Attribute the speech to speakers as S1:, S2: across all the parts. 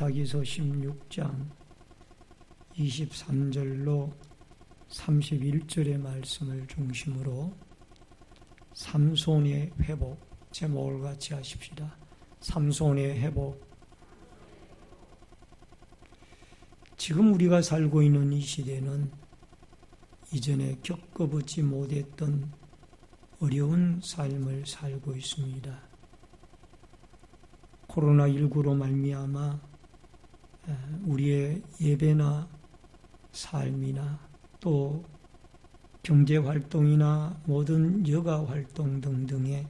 S1: 사사기서 16장 23절로 31절의 말씀을 중심으로 삼손의 회복, 제목을 같이 하십시다. 삼손의 회복. 지금 우리가 살고 있는 이 시대는 이전에 겪어보지 못했던 어려운 삶을 살고 있습니다. 코로나19로 말미암아 우리의 예배나 삶이나 또 경제활동이나 모든 여가활동 등등의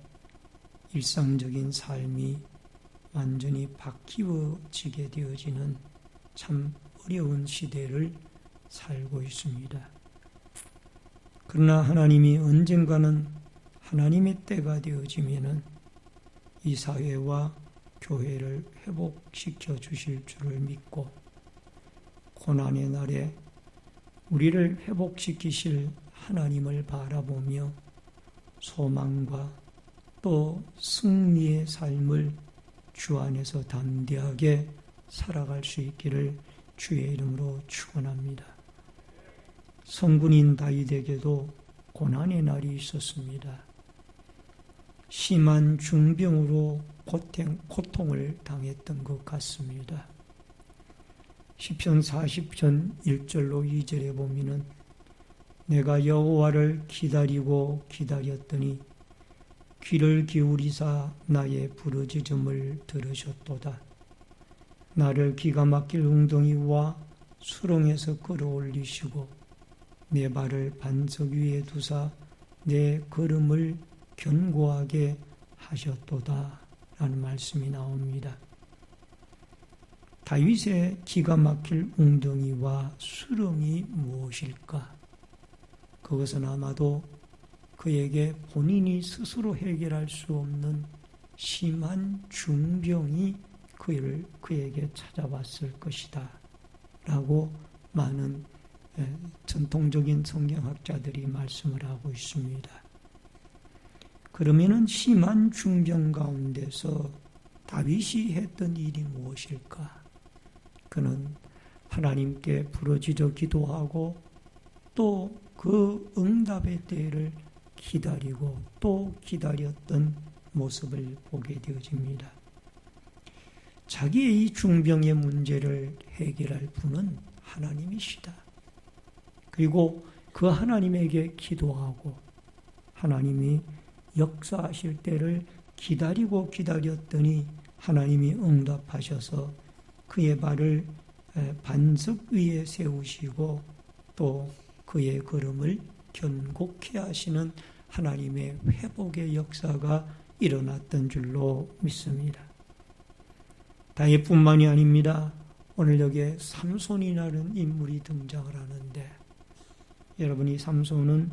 S1: 일상적인 삶이 완전히 바뀌어지게 되어지는 참 어려운 시대를 살고 있습니다. 그러나 하나님이 언젠가는 하나님의 때가 되어지면은 이 사회와 교회를 회복시켜 주실 줄을 믿고 고난의 날에 우리를 회복시키실 하나님을 바라보며 소망과 또 승리의 삶을 주 안에서 담대하게 살아갈 수 있기를 주의 이름으로 축원합니다. 성군인 다윗에게도 고난의 날이 있었습니다. 심한 중병으로 고통을 당했던 것 같습니다. 시편 40편 1절로 2절에 보면은 내가 여호와를 기다리고 기다렸더니 귀를 기울이사 나의 부르짖음을 들으셨도다. 나를 기가 막힐 웅덩이와 수렁에서 끌어올리시고 내 발을 반석 위에 두사 내 걸음을 견고하게 하셨도다 라는 말씀이 나옵니다. 다윗의 기가 막힐 웅덩이와 수렁이 무엇일까? 그것은 아마도 그에게 본인이 스스로 해결할 수 없는 심한 중병이 그에게 찾아왔을 것이다 라고 많은 전통적인 성경학자들이 말씀을 하고 있습니다. 그러면은 심한 중병 가운데서 다윗이 했던 일이 무엇일까? 그는 하나님께 부르짖어 기도하고 또 그 응답의 때를 기다리고 또 기다렸던 모습을 보게 되어집니다. 자기의 이 중병의 문제를 해결할 분은 하나님이시다. 그리고 그 하나님에게 기도하고 하나님이 역사하실 때를 기다리고 기다렸더니 하나님이 응답하셔서 그의 발을 반석 위에 세우시고 또 그의 걸음을 견고케 하시는 하나님의 회복의 역사가 일어났던 줄로 믿습니다. 다윗뿐만이 아닙니다. 오늘 여기에 삼손이라는 인물이 등장을 하는데 여러분이 삼손은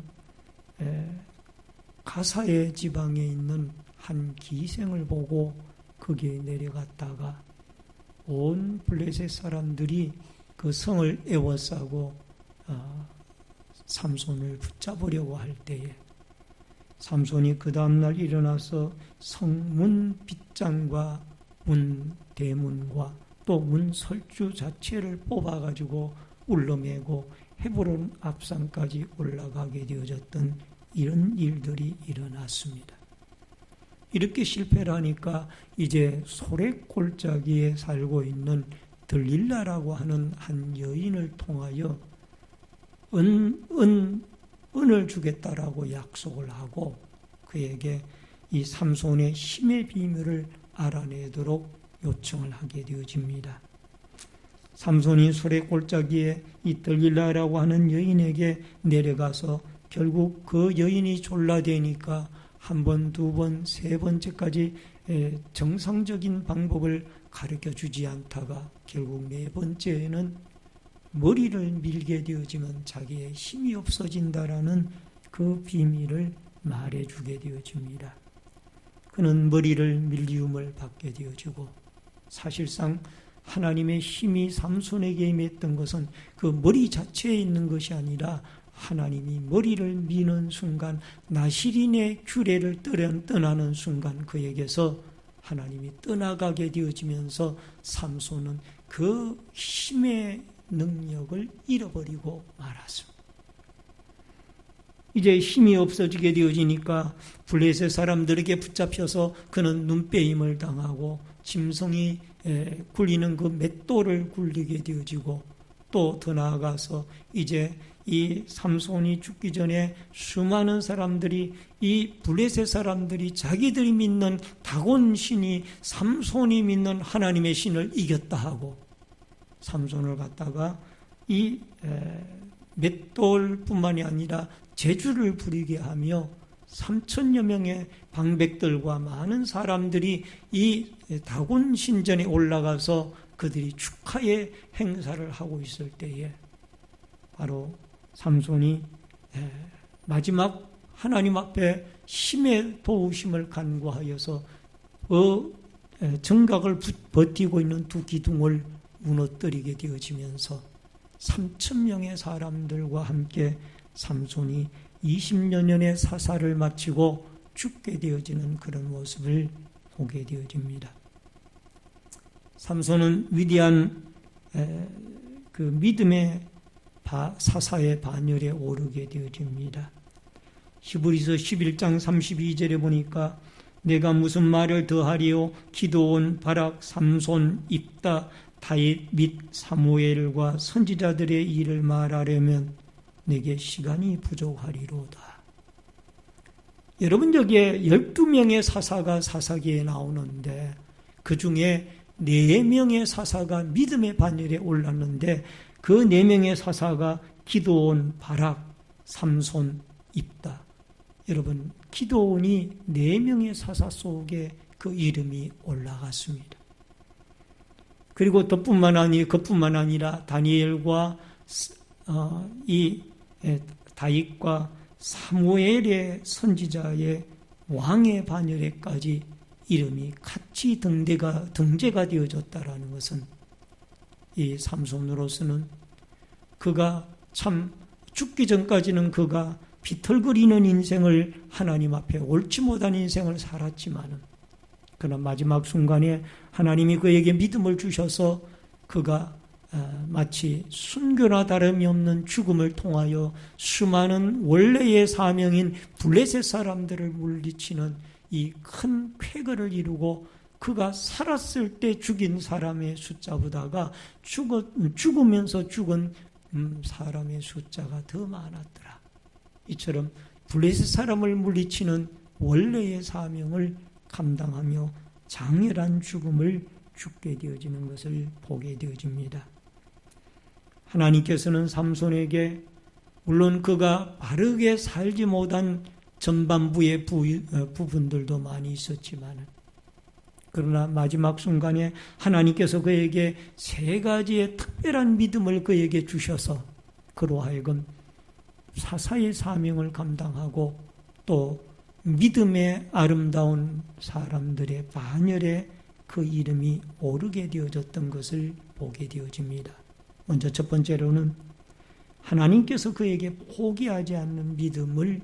S1: 가사의 지방에 있는 한 기생을 보고 거기에 내려갔다가 온 블레셋 사람들이 그 성을 에워싸고 삼손을 붙잡으려고 할 때에 삼손이 그 다음날 일어나서 성문 빗장과 문 대문과 또 문 설주 자체를 뽑아가지고 울러매고 헤브론 앞산까지 올라가게 되어졌던 이런 일들이 일어났습니다. 이렇게 실패를 하니까 이제 소렉 골짜기에 살고 있는 들릴라라고 하는 한 여인을 통하여 은을 주겠다라고 약속을 하고 그에게 이 삼손의 힘의 비밀을 알아내도록 요청을 하게 되어집니다. 삼손이 소렉 골짜기에 이 들릴라라고 하는 여인에게 내려가서 결국 그 여인이 졸라대니까 한 번, 두 번, 세 번째까지 정상적인 방법을 가르쳐 주지 않다가 결국 네 번째에는 머리를 밀게 되어지면 자기의 힘이 없어진다라는 그 비밀을 말해주게 되어집니다. 그는 머리를 밀리움을 받게 되어지고 사실상 하나님의 힘이 삼손에게 임했던 것은 그 머리 자체에 있는 것이 아니라 하나님이 머리를 미는 순간 나시린의 규례를 떠나는 순간 그에게서 하나님이 떠나가게 되어지면서 삼손은 그 힘의 능력을 잃어버리고 말았습니다. 이제 힘이 없어지게 되어지니까 블레셋 사람들에게 붙잡혀서 그는 눈빼임을 당하고 짐승이 굴리는 그 맷돌을 굴리게 되어지고, 또 더 나아가서 이제 이 삼손이 죽기 전에 수많은 사람들이, 이 블레셋 사람들이 자기들이 믿는 다곤 신이 삼손이 믿는 하나님의 신을 이겼다 하고, 삼손을 갖다가 이 맷돌뿐만이 아니라 제주를 부리게 하며 3천여 명의 방백들과 많은 사람들이 이 다곤 신전에 올라가서 그들이 축하의 행사를 하고 있을 때에 바로 삼손이 마지막 하나님 앞에 힘의 도우심을 간구하여서 정각을 버티고 있는 두 기둥을 무너뜨리게 되어지면서 3,000명의 사람들과 함께 삼손이 20여 년의 사사를 마치고 죽게 되어지는 그런 모습을 보게 되어집니다. 삼손은 위대한 그 믿음의 사사의 반열에 오르게 되어집니다. 히브리서 11장 32절에 보니까 내가 무슨 말을 더하리요? 기드온, 바락, 삼손, 입다, 다윗 및 사무엘과 선지자들의 일을 말하려면 내게 시간이 부족하리로다. 여러분, 여기에 12명의 사사가 사사기에 나오는데 그 중에 4명의 사사가 믿음의 반열에 올랐는데 그 4명의 사사가 기드온, 바락, 삼손, 입다. 여러분, 기드온이 4명의 사사 속에 그 이름이 올라갔습니다. 그리고 그뿐만 아니라 다니엘과 이 다윗과 사무엘의 선지자의 왕의 반열에까지 이름이 같이 등재가 되어졌다라는 것은 이 삼손으로서는 그가 참 죽기 전까지는 그가 비틀거리는 인생을, 하나님 앞에 옳지 못한 인생을 살았지만은 그러나 마지막 순간에 하나님이 그에게 믿음을 주셔서 그가 마치 순교나 다름이 없는 죽음을 통하여 수많은 원래의 사명인 블레셋 사람들을 물리치는 이 큰 쾌거를 이루고, 그가 살았을 때 죽인 사람의 숫자보다가 죽으면서 죽은 사람의 숫자가 더 많았더라. 이처럼 블레셋 사람을 물리치는 원래의 사명을 감당하며 장렬한 죽음을 죽게 되어지는 것을 보게 되어집니다. 하나님께서는 삼손에게 물론 그가 바르게 살지 못한 전반부의 부분들도 많이 있었지만, 그러나 마지막 순간에 하나님께서 그에게 3가지의 특별한 믿음을 그에게 주셔서 그로 하여금 사사의 사명을 감당하고 또 믿음의 아름다운 사람들의 반열에 그 이름이 오르게 되어졌던 것을 보게 되어집니다. 먼저 첫 번째로는 하나님께서 그에게 포기하지 않는 믿음을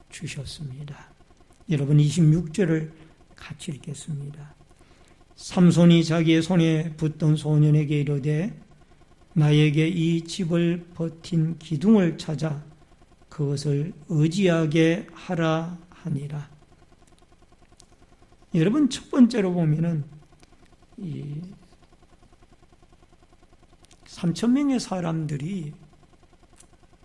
S1: 주셨습니다. 여러분, 26절을 같이 읽겠습니다. 삼손이 자기의 손에 붙던 소년에게 이르되 나에게 이 집을 버틴 기둥을 찾아 그것을 의지하게 하라 하니라. 여러분, 첫 번째로 보면은 이 3,000명의 사람들이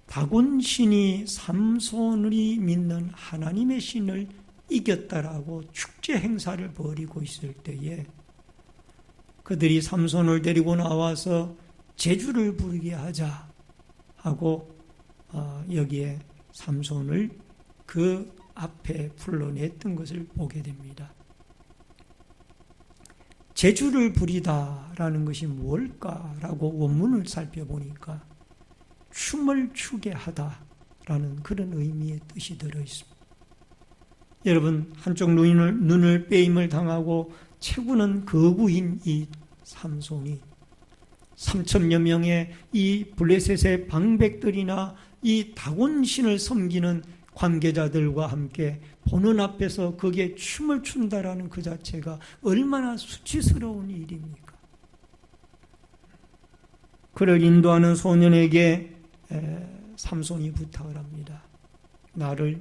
S1: 다곤 신이 삼손이 믿는 하나님의 신을 이겼다라고 축제 행사를 벌이고 있을 때에 그들이 삼손을 데리고 나와서 제주를 부르게 하자 하고 여기에 삼손을 그 앞에 불러냈던 것을 보게 됩니다. 제주를 부리다라는 것이 뭘까라고 원문을 살펴보니까 춤을 추게 하다라는 그런 의미의 뜻이 들어있습니다. 여러분, 한쪽 눈을 빼임을 당하고 채구는 거구인 이 삼손이 3,000여 명의 이 블레셋의 방백들이나 이 다곤신을 섬기는 관계자들과 함께 보는 앞에서 거기에 춤을 춘다라는 그 자체가 얼마나 수치스러운 일입니까? 그를 인도하는 소년에게 삼손이 부탁을 합니다. 나를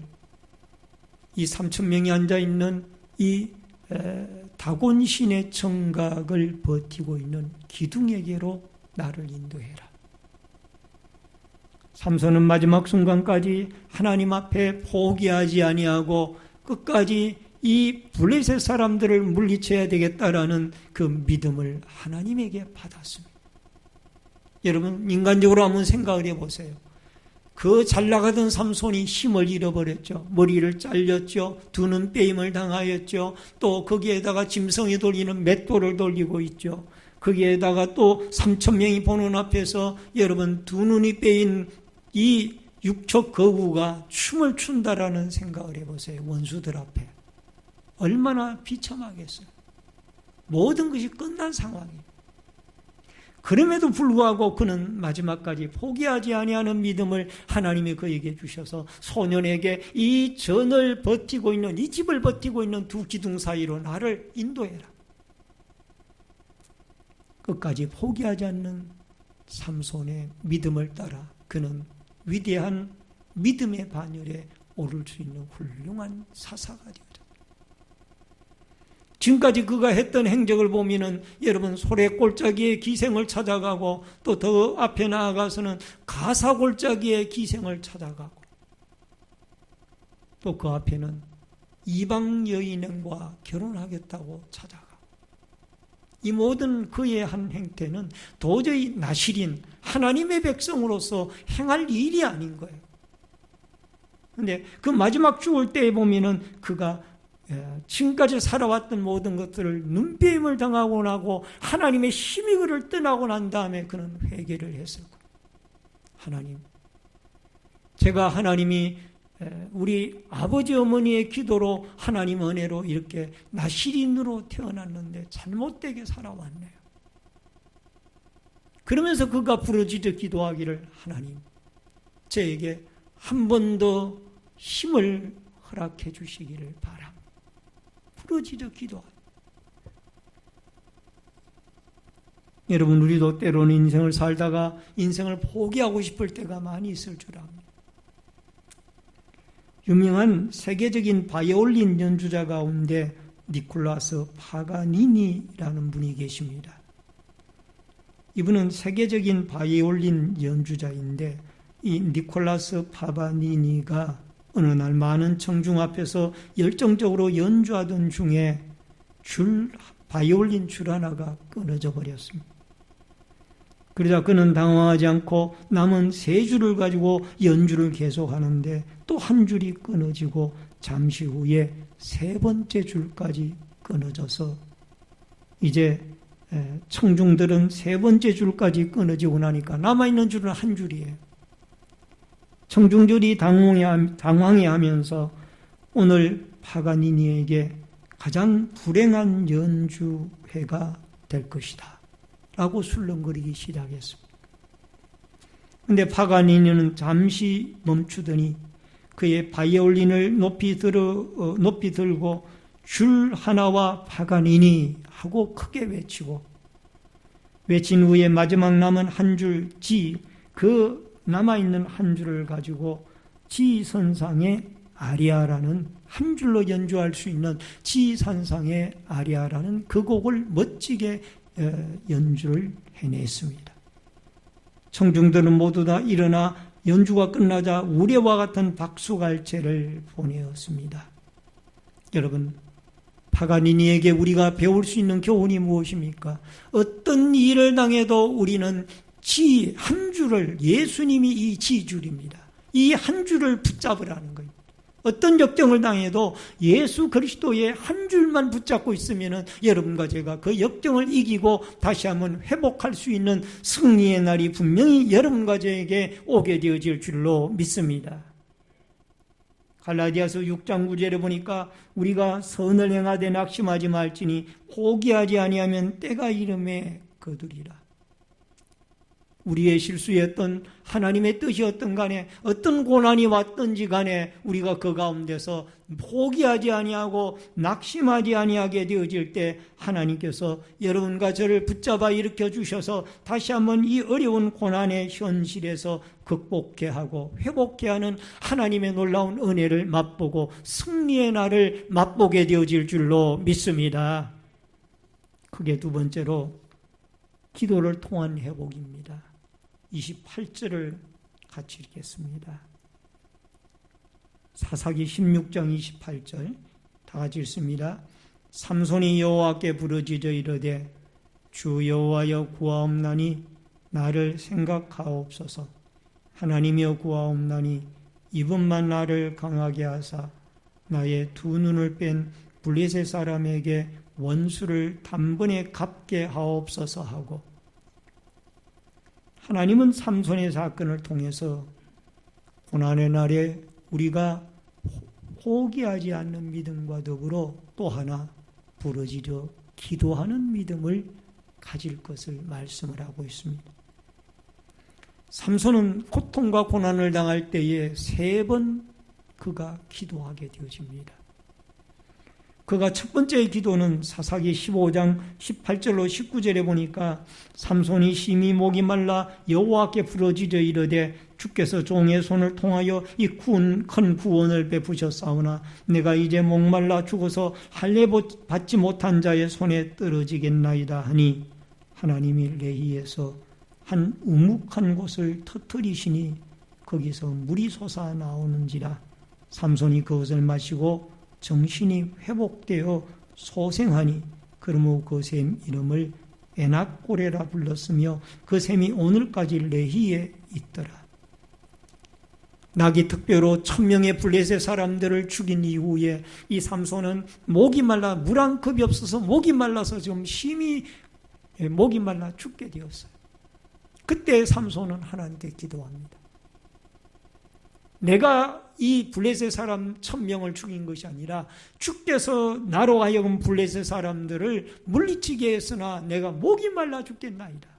S1: 이 3,000명이 앉아있는 이 다곤신의 청각을 버티고 있는 기둥에게로 나를 인도해라. 삼손은 마지막 순간까지 하나님 앞에 포기하지 아니하고 끝까지 이 블레셋 사람들을 물리쳐야 되겠다라는 그 믿음을 하나님에게 받았습니다. 여러분, 인간적으로 한번 생각을 해보세요. 그 잘 나가던 삼손이 힘을 잃어버렸죠. 머리를 잘렸죠. 두 눈 빼임을 당하였죠. 또 거기에다가 짐승이 돌리는 맷돌을 돌리고 있죠. 거기에다가 또 3,000명이 보는 앞에서 여러분 두 눈이 빼인 이 육척 거구가 춤을 춘다라는 생각을 해보세요. 원수들 앞에. 얼마나 비참하겠어요. 모든 것이 끝난 상황이에요. 그럼에도 불구하고 그는 마지막까지 포기하지 아니하는 믿음을 하나님이 그에게 주셔서 소년에게 이 전을 버티고 있는, 이 집을 버티고 있는 두 기둥 사이로 나를 인도해라. 끝까지 포기하지 않는 삼손의 믿음을 따라 그는 위대한 믿음의 반열에 오를 수 있는 훌륭한 사사가 되었다. 지금까지 그가 했던 행적을 보면은 여러분 소래골짜기의 기생을 찾아가고 또 더 앞에 나아가서는 가사골짜기의 기생을 찾아가고 또 그 앞에는 이방 여인과 결혼하겠다고 찾아가고 이 모든 그의 한 행태는 도저히 나실인 하나님의 백성으로서 행할 일이 아닌 거예요. 그런데 그 마지막 죽을 때에 보면은 그가 지금까지 살아왔던 모든 것들을 눈빼임을 당하고 나고 하나님의 힘이 그를 떠나고 난 다음에 그는 회개를 했을 거예요. 하나님, 제가 하나님이 우리 아버지 어머니의 기도로 하나님 은혜로 이렇게 나실인으로 태어났는데 잘못되게 살아왔네요. 그러면서 그가 부르짖어 기도하기를 하나님, 저에게 한 번 더 힘을 허락해 주시기를 바랍니다. 부르짖어 기도하라. 여러분, 우리도 때로는 인생을 살다가 인생을 포기하고 싶을 때가 많이 있을 줄 압니다. 유명한 세계적인 바이올린 연주자 가운데 니콜라스 파가니니라는 분이 계십니다. 이분은 세계적인 바이올린 연주자인데 이 니콜라스 파가니니가 어느 날 많은 청중 앞에서 열정적으로 연주하던 중에 바이올린 줄 하나가 끊어져 버렸습니다. 그러자 그는 당황하지 않고 남은 3줄을 가지고 연주를 계속하는데 또 한 줄이 끊어지고 잠시 후에 3번째 줄까지 끊어져서 이제 청중들은 3번째 줄까지 끊어지고 나니까 남아있는 줄은 한 줄이에요. 청중들이 당황해하면서 오늘 파가니니에게 가장 불행한 연주회가 될 것이다 라고 술렁거리기 시작했습니다. 그런데 파가니니는 잠시 멈추더니 그의 바이올린을 높이 들고 줄 하나와 파가니니 하고 크게 외치고 외친 후에 마지막 남은 한 줄 G, 그 남아있는 한 줄을 가지고 지선상의 아리아라는 한 줄로 연주할 수 있는 지선상의 아리아라는 그 곡을 멋지게 연주를 해냈습니다. 청중들은 모두 다 일어나 연주가 끝나자 우레와 같은 박수갈채를 보내었습니다. 여러분, 파가니니에게 우리가 배울 수 있는 교훈이 무엇입니까? 어떤 일을 당해도 우리는 지 한 줄을, 예수님이 이 지줄입니다. 이 한 줄을 붙잡으라는 거예요. 어떤 역경을 당해도 예수 그리스도의 한 줄만 붙잡고 있으면 여러분과 제가 그 역경을 이기고 다시 한번 회복할 수 있는 승리의 날이 분명히 여러분과 저에게 오게 되어질 줄로 믿습니다. 갈라디아서 6장 9절에 보니까 우리가 선을 행하되 낙심하지 말지니 포기하지 아니하면 때가 이름에 거두리라. 우리의 실수였던 하나님의 뜻이었던 간에 어떤 고난이 왔든지 간에 우리가 그 가운데서 포기하지 아니하고 낙심하지 아니하게 되어질 때 하나님께서 여러분과 저를 붙잡아 일으켜 주셔서 다시 한번 이 어려운 고난의 현실에서 극복해 하고 회복해 하는 하나님의 놀라운 은혜를 맛보고 승리의 날을 맛보게 되어질 줄로 믿습니다. 크게 두 번째로 기도를 통한 회복입니다. 28절을 같이 읽겠습니다. 사사기 16장 28절 다 같이 읽습니다. 삼손이 여호와께 부르짖어 이르되 주 여호와여 구하옵나니 나를 생각하옵소서. 하나님이여 구하옵나니 이번만 나를 강하게 하사 나의 두 눈을 뺀 블레셋 사람에게 원수를 단번에 갚게 하옵소서 하고, 하나님은 삼손의 사건을 통해서 고난의 날에 우리가 포기하지 않는 믿음과 더불어 또 하나 부르짖어 기도하는 믿음을 가질 것을 말씀을 하고 있습니다. 삼손은 고통과 고난을 당할 때에 3번 그가 기도하게 되어집니다. 그가 첫 번째 기도는 사사기 15장 18절로 19절에 보니까 삼손이 심히 목이 말라 여호와께 부르짖어 이르되 주께서 종의 손을 통하여 이 큰 구원을 베푸셨사오나 내가 이제 목말라 죽어서 할례 받지 못한 자의 손에 떨어지겠나이다 하니 하나님이 레히에서 한 우묵한 곳을 터뜨리시니 거기서 물이 솟아 나오는지라. 삼손이 그것을 마시고 정신이 회복되어 소생하니 그러므로 그 샘 이름을 에낙고레라 불렀으며 그 샘이 오늘까지 레히에 있더라. 나기 특별로 1000명의 블레셋 사람들을 죽인 이후에 이 삼손은 목이 말라 물 한 컵이 없어서 목이 말라서 좀 심히 목이 말라 죽게 되었어요. 그때 삼손은 하나님께 기도합니다. 내가 이 블레셋 사람 1000명을 죽인 것이 아니라 주께서 나로 하여금 블레셋 사람들을 물리치게 했으나 내가 목이 말라 죽겠나이다.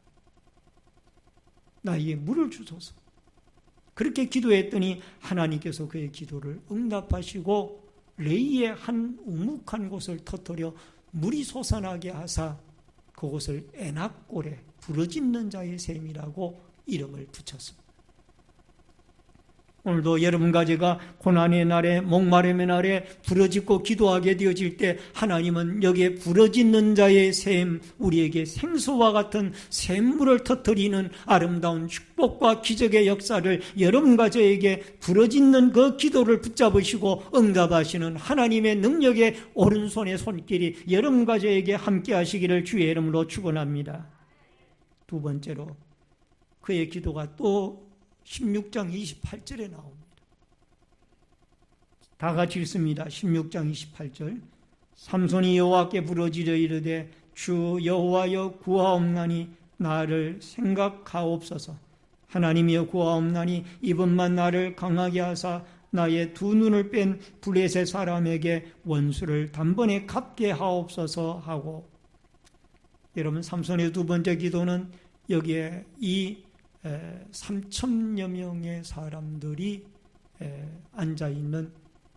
S1: 나에게 물을 주소서. 그렇게 기도했더니 하나님께서 그의 기도를 응답하시고 레이의 한 우묵한 곳을 터뜨려 물이 솟아나게 하사 그곳을 에낙고레 부르짖는 자의 샘이라고 이름을 붙였습니다. 오늘도 여러분과 제가 고난의 날에 목마름의 날에 부르짖고 기도하게 되어질 때 하나님은 여기에 부르짖는 자의 샘, 우리에게 생수와 같은 샘물을 터뜨리는 아름다운 축복과 기적의 역사를 여러분과 저에게 부르짖는 그 기도를 붙잡으시고 응답하시는 하나님의 능력의 오른손의 손길이 여러분과 저에게 함께 하시기를 주의 이름으로 축원합니다. 두 번째로 그의 기도가 또 16장 28절에 나옵니다. 다 같이 읽습니다. 16장 28절. 삼손이 여호와께 부르짖어 이르되 주 여호와여 구하옵나니 나를 생각하옵소서. 하나님이여 구하옵나니 이번만 나를 강하게 하사 나의 두 눈을 뺀 블레셋 사람에게 원수를 단번에 갚게 하옵소서 하고, 여러분 삼손의 두 번째 기도는 여기에 이 3,000여 명의 사람들이 앉아있는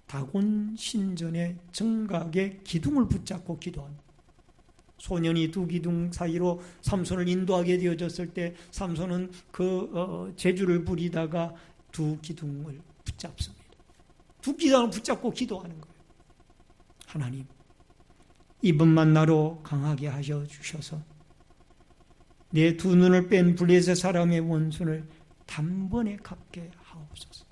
S1: 다곤 신전의 정각의 기둥을 붙잡고 기도합니다. 소년이 두 기둥 사이로 삼손을 인도하게 되어졌을 때 삼손은 그 재주를 부리다가 두 기둥을 붙잡습니다. 두 기둥을 붙잡고 기도하는 거예요. 하나님, 이번만 나로 강하게 하셔 주셔서 내 두 눈을 뺀 블레셋 사람의 원수를 단번에 갚게 하옵소서.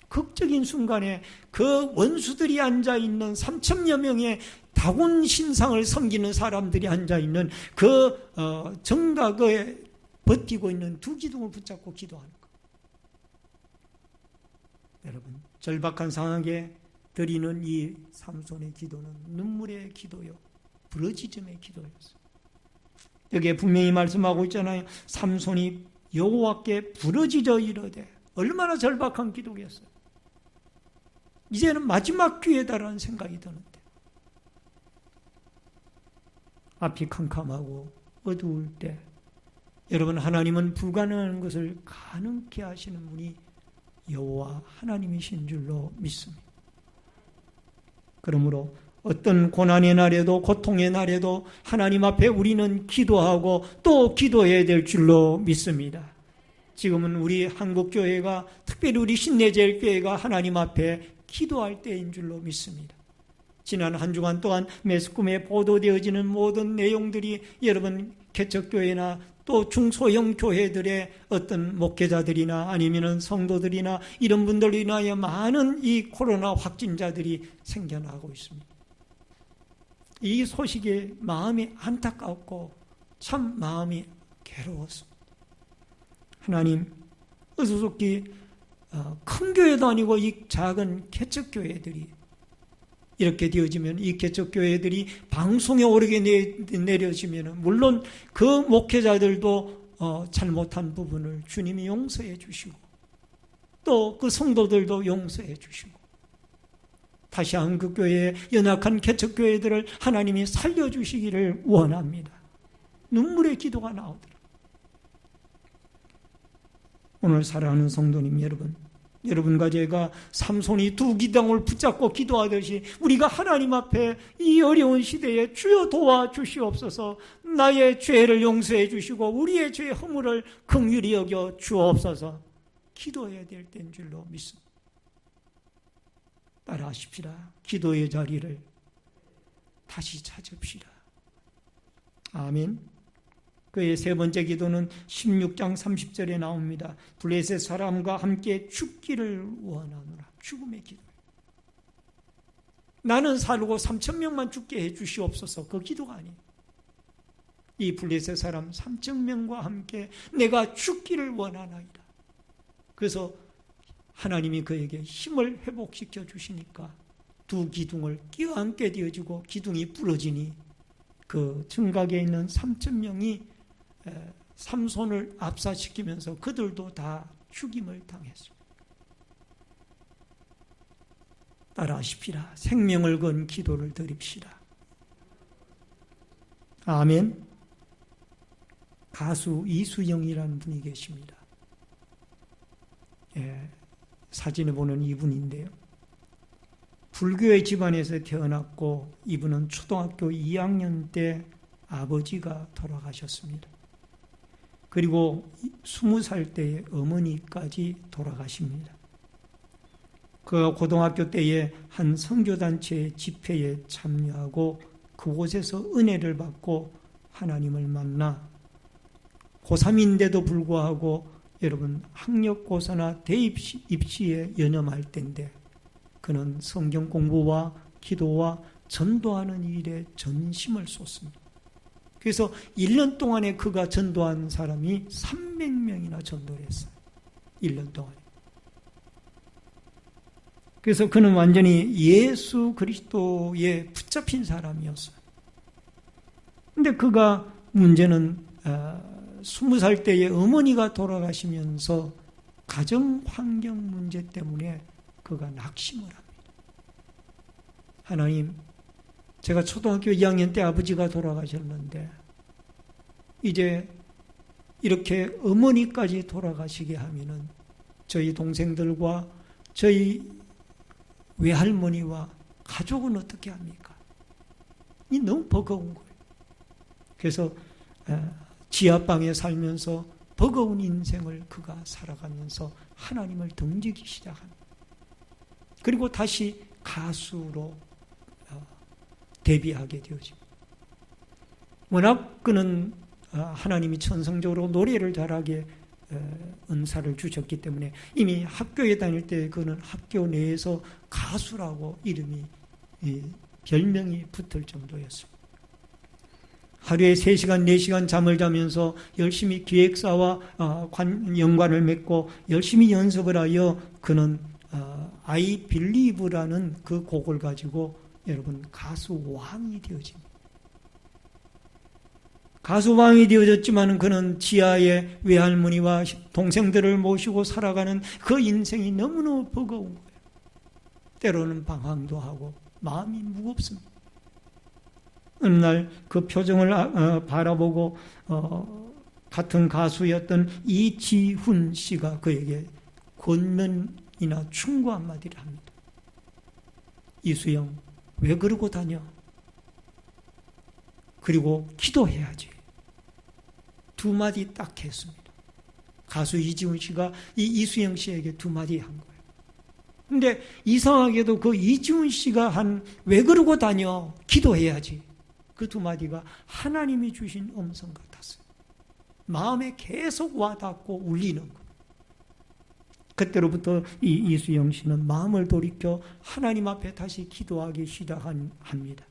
S1: 극적인 순간에 그 원수들이 앉아있는 3,000여 명의 다곤 신상을 섬기는 사람들이 앉아있는 그 정각에 버티고 있는 두 기둥을 붙잡고 기도하는 것. 여러분, 절박한 상황에 드리는 이 삼손의 기도는 눈물의 기도요, 부르짖음의 기도였어요. 여기에 분명히 말씀하고 있잖아요. 삼손이 여호와께 부르짖어 이르되, 얼마나 절박한 기도겠어요. 이제는 마지막 기회다라는 생각이 드는데 앞이 캄캄하고 어두울 때 여러분, 하나님은 불가능한 것을 가능케 하시는 분이 여호와 하나님이신 줄로 믿습니다. 그러므로 어떤 고난의 날에도 고통의 날에도 하나님 앞에 우리는 기도하고 또 기도해야 될 줄로 믿습니다. 지금은 우리 한국교회가, 특별히 우리 신내제일교회가 하나님 앞에 기도할 때인 줄로 믿습니다. 지난 한 주간 동안 매스컴에 보도되어지는 모든 내용들이 여러분 개척교회나 또 중소형 교회들의 어떤 목회자들이나 아니면 성도들이나 이런 분들로 인하여 많은 이 코로나 확진자들이 생겨나고 있습니다. 이 소식에 마음이 안타깝고 참 마음이 괴로웠습니다. 하나님, 어수속히 큰 교회도 아니고 이 작은 개척교회들이 이렇게 되어지면, 이 개척교회들이 방송에 오르게 내려지면 물론 그 목회자들도 잘못한 부분을 주님이 용서해 주시고 또 그 성도들도 용서해 주시고 다시 한국교회의 연약한 개척교회들을 하나님이 살려주시기를 원합니다. 눈물의 기도가 나오더라. 오늘 사랑하는 성도님 여러분, 여러분과 제가 삼손이 두 기둥을 붙잡고 기도하듯이 우리가 하나님 앞에 이 어려운 시대에 주여 도와주시옵소서, 나의 죄를 용서해 주시고 우리의 죄의 허물을 긍휼히 여겨 주옵소서 기도해야 될 때인 줄로 믿습니다. 따라하십시다. 기도의 자리를 다시 찾읍시다. 아멘. 그의 세 번째 기도는 16장 30절에 나옵니다. 블레셋 사람과 함께 죽기를 원하노라. 죽음의 기도. 나는 살고 3,000명만 죽게 해 주시옵소서. 그 기도가 아니에요. 이 블레셋 사람 3,000명과 함께 내가 죽기를 원하나이다. 그래서 하나님이 그에게 힘을 회복시켜 주시니까 두 기둥을 끼어안게 되어지고 기둥이 부러지니 그 증각에 있는 3,000명이 삼손을 압사시키면서 그들도 다 죽임을 당했습니다. 따라하십시다. 생명을 건 기도를 드립시다. 아멘. 가수 이수영이라는 분이 계십니다. 사진에 보는 이분인데요. 불교의 집안에서 태어났고 이분은 초등학교 2학년 때 아버지가 돌아가셨습니다. 그리고 20살 때에 어머니까지 돌아가십니다. 그가 고등학교 때에 한 선교단체 집회에 참여하고 그곳에서 은혜를 받고 하나님을 만나 고3인데도 불구하고 여러분 학력고사나 대입시에 연연할 때인데 그는 성경 공부와 기도와 전도하는 일에 전심을 쏟습니다. 그래서 1년 동안에 그가 전도한 사람이 300명이나 전도를 했어요. 1년 동안에. 그래서 그는 완전히 예수 그리스도에 붙잡힌 사람이었어요. 근데 그가 문제는 20살 때에 어머니가 돌아가시면서 가정 환경 문제 때문에 그가 낙심을 합니다. 하나님, 제가 초등학교 2학년 때 아버지가 돌아가셨는데 이제 이렇게 어머니까지 돌아가시게 하면은 저희 동생들과 저희 외할머니와 가족은 어떻게 합니까? 이 너무 버거운 거예요. 그래서 지하방에 살면서 버거운 인생을 그가 살아가면서 하나님을 등지기 시작합니다. 그리고 다시 가수로 데뷔하게 되어집니다. 워낙 그는 하나님이 천성적으로 노래를 잘하게 은사를 주셨기 때문에 이미 학교에 다닐 때 그는 학교 내에서 가수라고 이름이 별명이 붙을 정도였습니다. 하루에 3시간, 4시간 잠을 자면서 열심히 기획사와 연관을 맺고 열심히 연습을 하여 그는 I Believe라는 그 곡을 가지고 여러분 가수 왕이 되어집니다. 가수 왕이 되어졌지만 그는 지하에 외할머니와 동생들을 모시고 살아가는 그 인생이 너무너무 버거운 거예요. 때로는 방황도 하고 마음이 무겁습니다. 어느 날 그 표정을 바라보고 같은 가수였던 이지훈 씨가 그에게 권면이나 충고 한마디를 합니다. 이수영, 왜 그러고 다녀? 그리고 기도해야지. 두 마디 딱 했습니다. 가수 이지훈 씨가 이 이수영 씨에게 두 마디 한 거예요. 근데 이상하게도 그 이지훈 씨가 한 왜 그러고 다녀? 기도해야지. 그 두 마디가 하나님이 주신 음성 같았어요. 마음에 계속 와닿고 울리는 거. 그때로부터 이 이수영 씨는 마음을 돌이켜 하나님 앞에 다시 기도하기 시작합니다.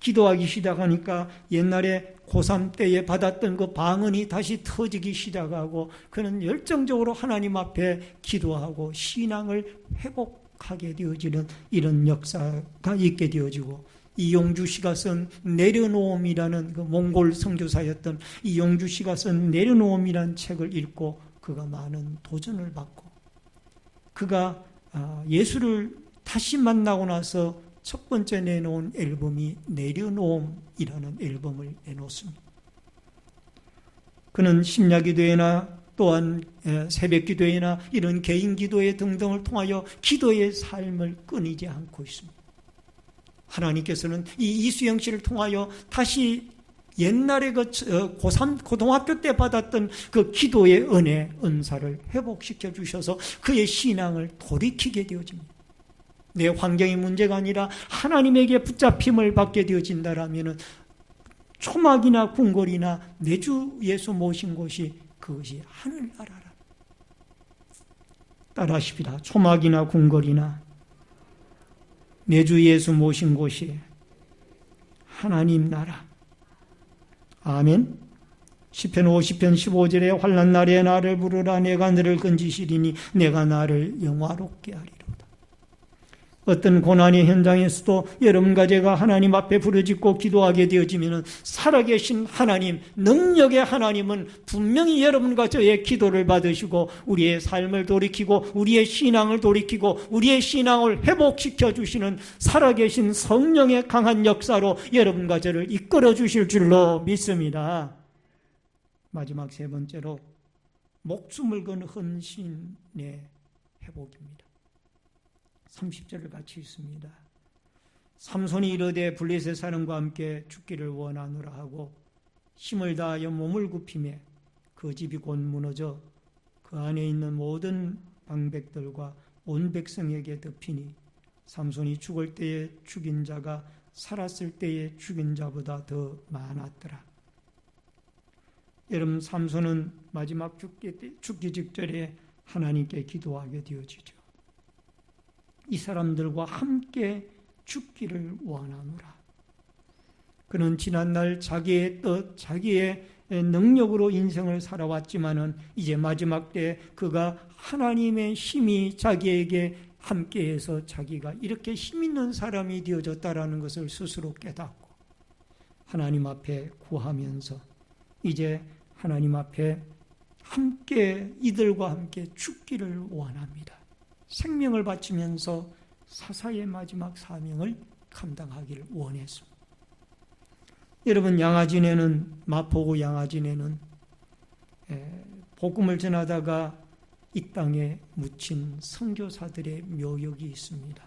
S1: 기도하기 시작하니까 옛날에 고3 때에 받았던 그 방언이 다시 터지기 시작하고 그는 열정적으로 하나님 앞에 기도하고 신앙을 회복하게 되어지는 이런 역사가 있게 되어지고, 이용주 씨가 쓴 내려놓음이라는 그 몽골 선교사였던 이용주 씨가 쓴 내려놓음이라는 책을 읽고 그가 많은 도전을 받고, 그가 예수를 다시 만나고 나서 첫 번째 내놓은 앨범이 내려놓음이라는 앨범을 내놓습니다. 그는 심야기도회나 또한 새벽기도회나 이런 개인기도회 등등을 통하여 기도의 삶을 끊이지 않고 있습니다. 하나님께서는 이 이수영 씨를 통하여 다시 옛날에 그 고3, 고등학교 때 받았던 그 기도의 은혜, 은사를 회복시켜 주셔서 그의 신앙을 돌이키게 되어집니다. 내 환경의 문제가 아니라 하나님에게 붙잡힘을 받게 되어진다라면 초막이나 궁궐이나 내 주 예수 모신 곳이 그것이 하늘나라라. 따라하십시다. 초막이나 궁궐이나 내 주 예수 모신 곳이 하나님 나라. 아멘. 시편 50편 15절에 환난 날에 나를 부르라. 내가 너를 건지시리니 내가 나를 영화롭게 하리로다. 어떤 고난의 현장에서도 여러분과 제가 하나님 앞에 부르짖고 기도하게 되어지면 살아계신 하나님, 능력의 하나님은 분명히 여러분과 저의 기도를 받으시고 우리의 삶을 돌이키고 우리의 신앙을 돌이키고 우리의 신앙을 회복시켜 주시는 살아계신 성령의 강한 역사로 여러분과 저를 이끌어 주실 줄로 믿습니다. 마지막 세 번째로 목숨을 건 헌신의 회복입니다. 30절을 같이 읽습니다. 삼손이 이르되 블레셋 사람과 함께 죽기를 원하노라 하고 힘을 다하여 몸을 굽히매 그 집이 곧 무너져 그 안에 있는 모든 방백들과 온 백성에게 덮이니 삼손이 죽을 때에 죽인 자가 살았을 때에 죽인 자보다 더 많았더라. 여러분, 삼손은 마지막 죽기 직전에 하나님께 기도하게 되어지죠. 이 사람들과 함께 죽기를 원하노라. 그는 지난날 자기의 뜻, 자기의 능력으로 인생을 살아왔지만은 이제 마지막 때 그가 하나님의 힘이 자기에게 함께해서 자기가 이렇게 힘 있는 사람이 되어졌다라는 것을 스스로 깨닫고 하나님 앞에 구하면서 이제 하나님 앞에 함께 이들과 함께 죽기를 원합니다. 생명을 바치면서 사사의 마지막 사명을 감당하기를 원했습니다. 여러분, 양아진에는, 마포구 양아진에는 복음을 전하다가 이 땅에 묻힌 선교사들의 묘역이 있습니다.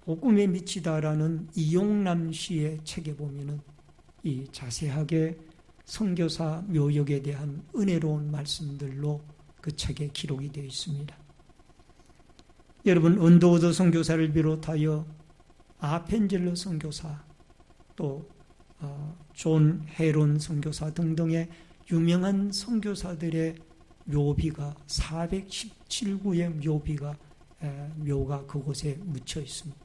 S1: 복음에 미치다라는 이용남 씨의 책에 보면은 이 자세하게 선교사 묘역에 대한 은혜로운 말씀들로 그 책에 기록이 되어 있습니다. 여러분, 언더우드 선교사를 비롯하여 아펜젤러 선교사, 또 존 헤론 선교사 등등의 유명한 선교사들의 묘비가 417구의 묘가 그곳에 묻혀 있습니다.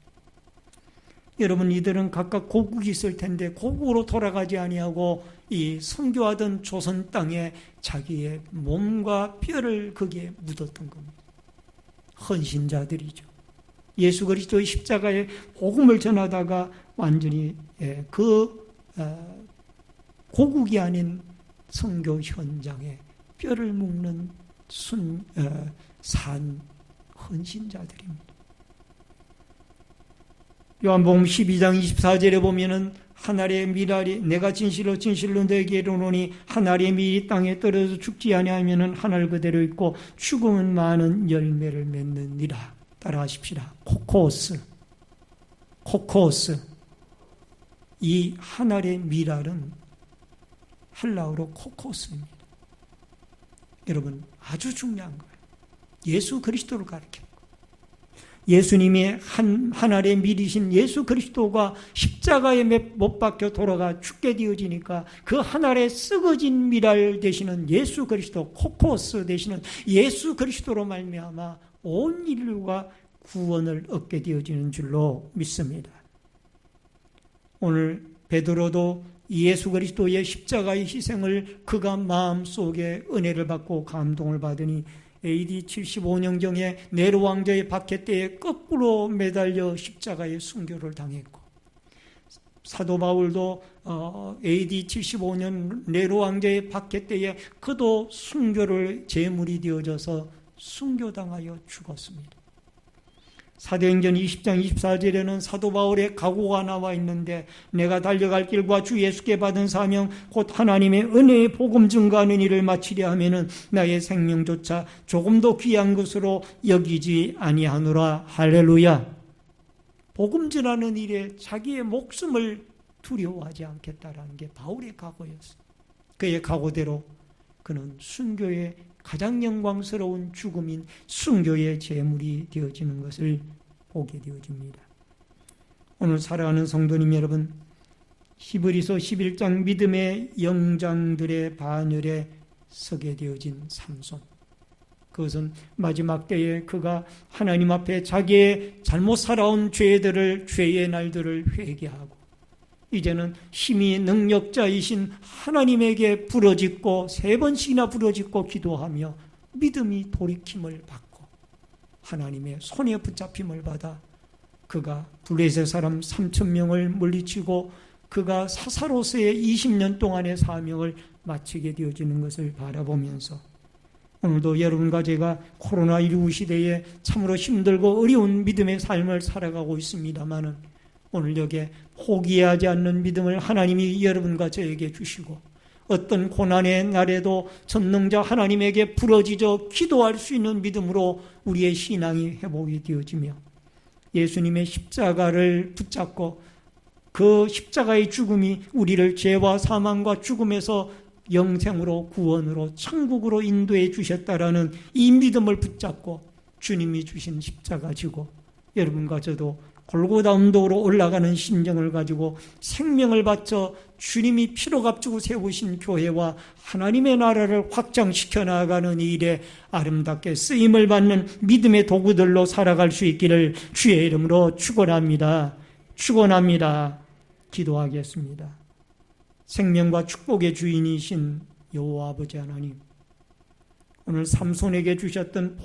S1: 여러분, 이들은 각각 고국이 있을 텐데 고국으로 돌아가지 아니하고 이 선교하던 조선 땅에 자기의 몸과 뼈를 거기에 묻었던 겁니다. 헌신자들이죠. 예수 그리스도의 십자가에 복음을 전하다가 완전히 그 고국이 아닌 선교 현장에 뼈를 묵는 산 헌신자들입니다. 요한복음 12장 24절에 보면은 한 알의 밀알이 내가 진실로 진실로 너에게 이르노니 한 알의 밀이 땅에 떨어져 죽지 아니하면은 한 알 그대로 있고 죽으면 많은 열매를 맺느니라. 따라하십시다. 코코스. 이 한 알의 밀알은 헬라어로 코코스입니다. 여러분, 아주 중요한 거예요. 예수 그리스도를 가리킵니다. 예수님의 한 알의 밀이신 예수 그리스도가 십자가에 못 박혀 돌아가 죽게 되어지니까 그 한 알의 썩어진 밀알 되시는 예수 그리스도, 코코스 되시는 예수 그리스도로 말미암아 온 인류가 구원을 얻게 되어지는 줄로 믿습니다. 오늘 베드로도 예수 그리스도의 십자가의 희생을 그가 마음속에 은혜를 받고 감동을 받으니 AD 75년경에 네로 왕자의 박해 때에 거꾸로 매달려 십자가의 순교를 당했고, 사도 바울도 AD 75년 네로 왕자의 박해 때에 그도 순교를 제물이 되어져서 순교당하여 죽었습니다. 사도행전 20장 24절에는 사도 바울의 각오가 나와 있는데, 내가 달려갈 길과 주 예수께 받은 사명 곧 하나님의 은혜의 복음 증거하는 일을 마치려 하면은 나의 생명조차 조금도 귀한 것으로 여기지 아니하노라. 할렐루야. 복음 전하는 일에 자기의 목숨을 두려워하지 않겠다라는 게 바울의 각오였어요. 그의 각오대로 그는 순교의 가장 영광스러운 죽음인 순교의 제물이 되어지는 것을 보게 되어집니다. 오늘 살아가는 성도님 여러분, 히브리서 11장 믿음의 영장들의 반열에 서게 되어진 삼손, 그것은 마지막 때에 그가 하나님 앞에 자기의 잘못 살아온 죄의 날들을 회개하고 이제는 힘이 능력자이신 하나님에게 부르짖고 3번씩이나 부르짖고 기도하며 믿음이 돌이킴을 받고 하나님의 손에 붙잡힘을 받아 그가 블레셋 사람 3,000명을 물리치고 그가 사사로서의 20년 동안의 사명을 마치게 되어지는 것을 바라보면서 오늘도 여러분과 제가 코로나19 시대에 참으로 힘들고 어려운 믿음의 삶을 살아가고 있습니다마는 오늘 여기에 포기하지 않는 믿음을 하나님이 여러분과 저에게 주시고 어떤 고난의 날에도 전능자 하나님에게 부르짖어 기도할 수 있는 믿음으로 우리의 신앙이 회복이 되어지며 예수님의 십자가를 붙잡고 그 십자가의 죽음이 우리를 죄와 사망과 죽음에서 영생으로 구원으로 천국으로 인도해 주셨다라는 이 믿음을 붙잡고 주님이 주신 십자가 지고 여러분과 저도 골고다 언덕으로 올라가는 심정을 가지고 생명을 바쳐 주님이 피로 값주고 세우신 교회와 하나님의 나라를 확장시켜 나가는 일에 아름답게 쓰임을 받는 믿음의 도구들로 살아갈 수 있기를 주의 이름으로 축원합니다. 기도하겠습니다. 생명과 축복의 주인이신 여호와 아버지 하나님, 오늘 삼손에게 주셨던